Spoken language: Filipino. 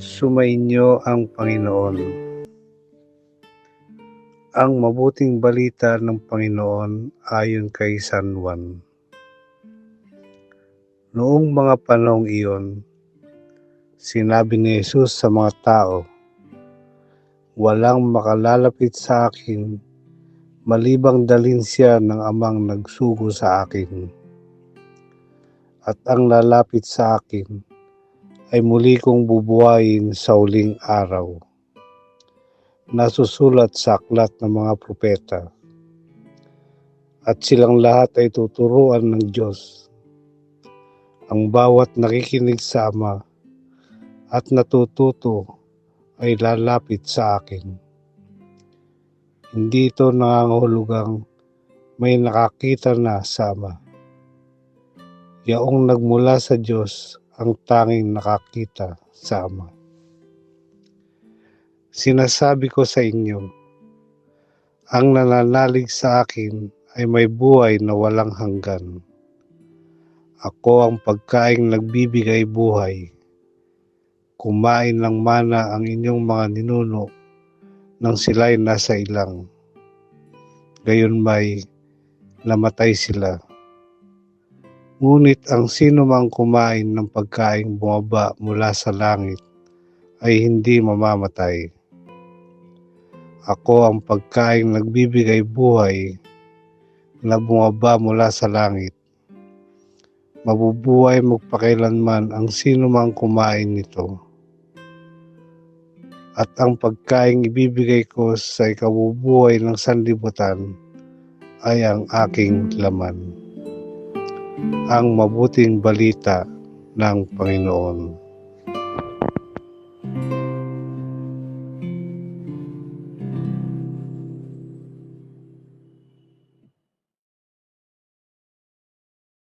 Sumainyo ang Panginoon. Ang mabuting balita ng Panginoon ayon kay San Juan. Noong mga panahong iyon, sinabi ni Jesus sa mga tao, "Walang makalalapit sa akin malibang dalhin siya ng Amang nagsugo sa akin. At ang lalapit sa akin ay muli kong bubuhayin sa huling araw." Nasusulat sa aklat ng mga propeta. At silang lahat ay tuturuan ng Diyos. Ang bawat nakikinig sa Ama at natututo ay lalapit sa akin. Hindi ito nangangahulugang may nakakita na sa Ama. Yaong nagmula sa Diyos ang tanging nakakita sa Ama. Sinasabi ko sa inyo, ang nananalig sa akin ay may buhay na walang hanggan. Ako ang pagkaing nagbibigay buhay. Kumain ng mana ang inyong mga ninuno nang sila'y nasa ilang. Gayunmay, namatay sila. Ngunit ang sino mang kumain ng pagkaing bumaba mula sa langit ay hindi mamamatay. Ako ang pagkaing nagbibigay buhay na bumaba mula sa langit. Mabubuhay magpakailanman ang sino mang kumain nito. At ang pagkaing ibibigay ko sa ikabubuhay ng sanlibutan ay ang aking laman. Ang mabuting balita ng Panginoon.